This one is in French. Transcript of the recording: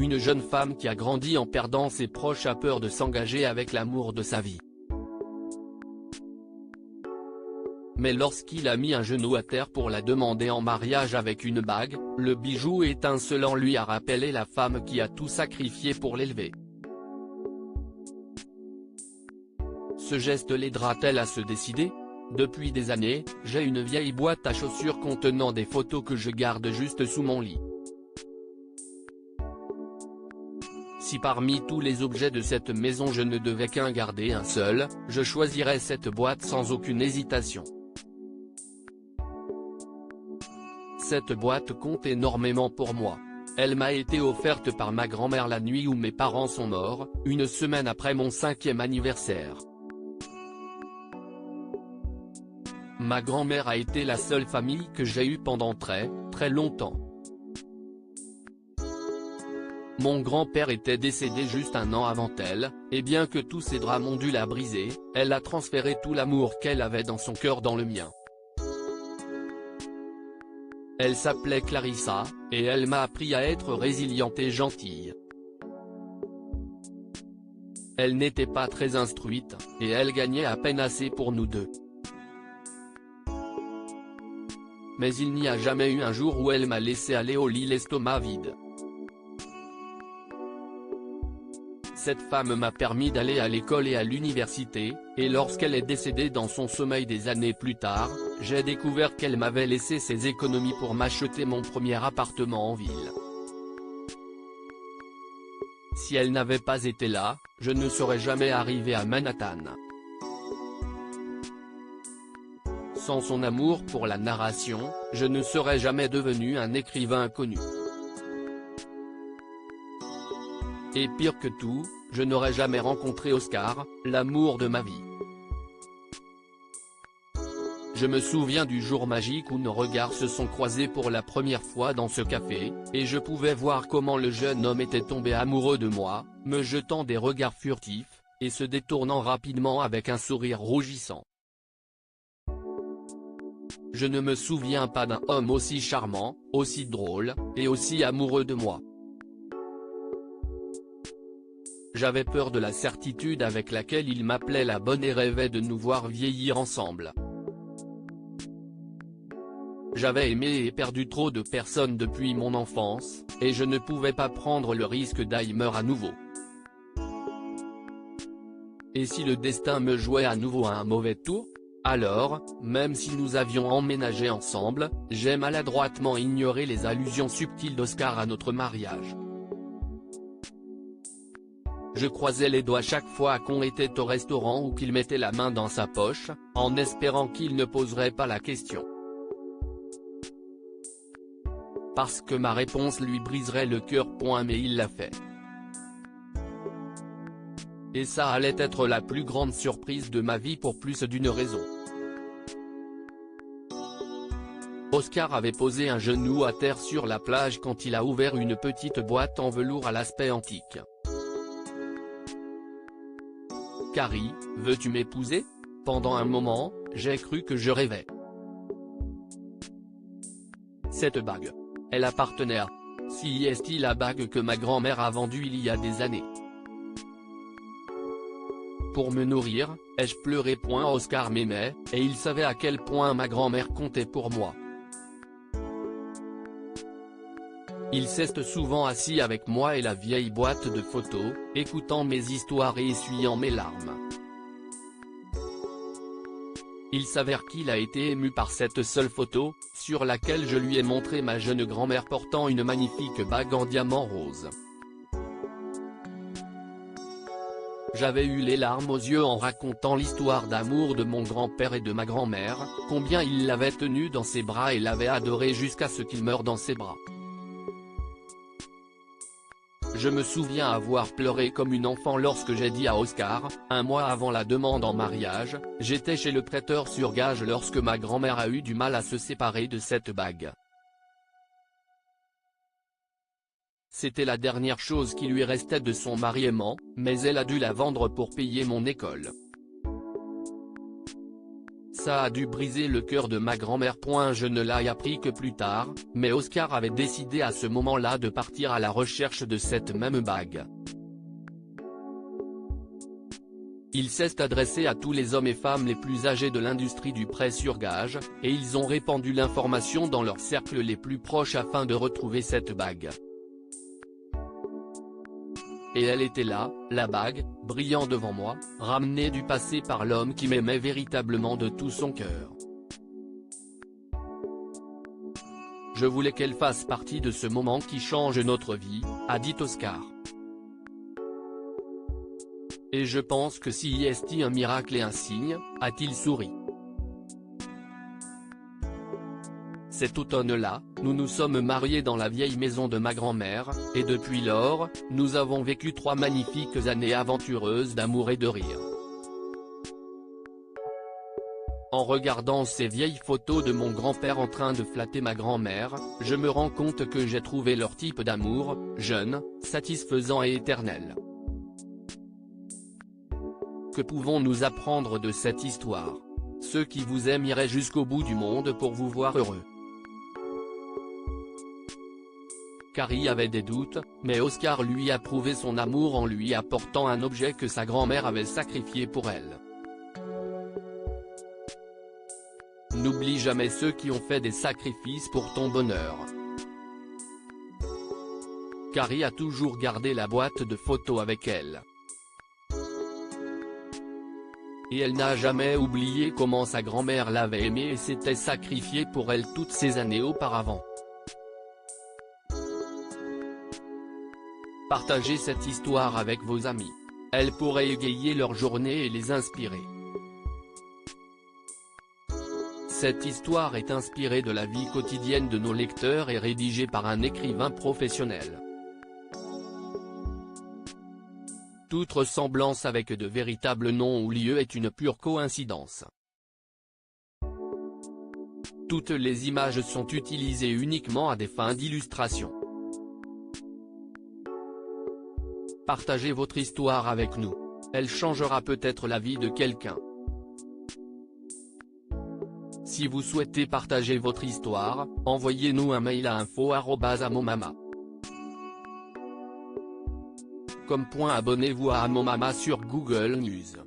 Une jeune femme qui a grandi en perdant ses proches a peur de s'engager avec l'amour de sa vie. Mais lorsqu'il a mis un genou à terre pour la demander en mariage avec une bague, le bijou étincelant lui a rappelé la femme qui a tout sacrifié pour l'élever. Ce geste l'aidera-t-elle à se décider ? Depuis des années, j'ai une vieille boîte à chaussures contenant des photos que je garde juste sous mon lit. Si parmi tous les objets de cette maison je ne devais qu'en garder un seul, je choisirais cette boîte sans aucune hésitation. Cette boîte compte énormément pour moi. Elle m'a été offerte par ma grand-mère la nuit où mes parents sont morts, une semaine après mon 5e anniversaire. Ma grand-mère a été la seule famille que j'ai eue pendant très longtemps. Mon grand-père était décédé juste un an avant elle, et bien que tous ces drames ont dû la briser, elle a transféré tout l'amour qu'elle avait dans son cœur dans le mien. Elle s'appelait Clarissa, et elle m'a appris à être résiliente et gentille. Elle n'était pas très instruite, et elle gagnait à peine assez pour nous deux. Mais il n'y a jamais eu un jour où elle m'a laissé aller au lit l'estomac vide. Cette femme m'a permis d'aller à l'école et à l'université, et lorsqu'elle est décédée dans son sommeil des années plus tard, j'ai découvert qu'elle m'avait laissé ses économies pour m'acheter mon premier appartement en ville. Si elle n'avait pas été là, je ne serais jamais arrivé à Manhattan. Sans son amour pour la narration, je ne serais jamais devenu un écrivain connu. Et pire que tout, je n'aurais jamais rencontré Oscar, l'amour de ma vie. Je me souviens du jour magique où nos regards se sont croisés pour la première fois dans ce café, et je pouvais voir comment le jeune homme était tombé amoureux de moi, me jetant des regards furtifs, et se détournant rapidement avec un sourire rougissant. Je ne me souviens pas d'un homme aussi charmant, aussi drôle, et aussi amoureux de moi. J'avais peur de la certitude avec laquelle il m'appelait la bonne et rêvais de nous voir vieillir ensemble. J'avais aimé et perdu trop de personnes depuis mon enfance, et je ne pouvais pas prendre le risque d'Alzheimer à nouveau. Et si le destin me jouait à nouveau un mauvais tour ? Alors, même si nous avions emménagé ensemble, j'ai maladroitement ignoré les allusions subtiles d'Oscar à notre mariage. Je croisais les doigts chaque fois qu'on était au restaurant ou qu'il mettait la main dans sa poche, en espérant qu'il ne poserait pas la question. Parce que ma réponse lui briserait le cœur. Mais il l'a fait. Et ça allait être la plus grande surprise de ma vie pour plus d'une raison. Oscar avait posé un genou à terre sur la plage quand il a ouvert une petite boîte en velours à l'aspect antique. Carrie, veux-tu m'épouser ? Pendant un moment, j'ai cru que je rêvais. Cette bague. Elle appartenait à CIST, la bague que ma grand-mère a vendue il y a des années. Pour me nourrir, ai-je pleuré ? Oscar m'aimait, et il savait à quel point ma grand-mère comptait pour moi. Il s'est souvent assis avec moi et la vieille boîte de photos, écoutant mes histoires et essuyant mes larmes. Il s'avère qu'il a été ému par cette seule photo, sur laquelle je lui ai montré ma jeune grand-mère portant une magnifique bague en diamant rose. J'avais eu les larmes aux yeux en racontant l'histoire d'amour de mon grand-père et de ma grand-mère, combien il l'avait tenu dans ses bras et l'avait adoré jusqu'à ce qu'il meure dans ses bras. Je me souviens avoir pleuré comme une enfant lorsque j'ai dit à Oscar, un mois avant la demande en mariage, j'étais chez le prêteur sur gage lorsque ma grand-mère a eu du mal à se séparer de cette bague. C'était la dernière chose qui lui restait de son mariement, mais elle a dû la vendre pour payer mon école. Ça a dû briser le cœur de ma grand-mère. Je ne l'ai appris que plus tard, mais Oscar avait décidé à ce moment-là de partir à la recherche de cette même bague. Il s'est adressé à tous les hommes et femmes les plus âgés de l'industrie du prêt sur gage, et ils ont répandu l'information dans leurs cercles les plus proches afin de retrouver cette bague. Et elle était là, la bague, brillant devant moi, ramenée du passé par l'homme qui m'aimait véritablement de tout son cœur. Je voulais qu'elle fasse partie de ce moment qui change notre vie, a dit Oscar. Et je pense que si est un miracle et un signe, a-t-il souri. Cet automne-là, nous nous sommes mariés dans la vieille maison de ma grand-mère, et depuis lors, nous avons vécu 3 magnifiques années aventureuses d'amour et de rire. En regardant ces vieilles photos de mon grand-père en train de flatter ma grand-mère, je me rends compte que j'ai trouvé leur type d'amour, jeune, satisfaisant et éternel. Que pouvons-nous apprendre de cette histoire? Ceux qui vous aiment iraient jusqu'au bout du monde pour vous voir heureux. Carrie avait des doutes, mais Oscar lui a prouvé son amour en lui apportant un objet que sa grand-mère avait sacrifié pour elle. N'oublie jamais ceux qui ont fait des sacrifices pour ton bonheur. Carrie a toujours gardé la boîte de photos avec elle. Et elle n'a jamais oublié comment sa grand-mère l'avait aimée et s'était sacrifiée pour elle toutes ces années auparavant. Partagez cette histoire avec vos amis. Elle pourrait égayer leur journée et les inspirer. Cette histoire est inspirée de la vie quotidienne de nos lecteurs et rédigée par un écrivain professionnel. Toute ressemblance avec de véritables noms ou lieux est une pure coïncidence. Toutes les images sont utilisées uniquement à des fins d'illustration. Partagez votre histoire avec nous. Elle changera peut-être la vie de quelqu'un. Si vous souhaitez partager votre histoire, envoyez-nous un mail à info@amomama. Abonnez-vous à Amomama sur Google News.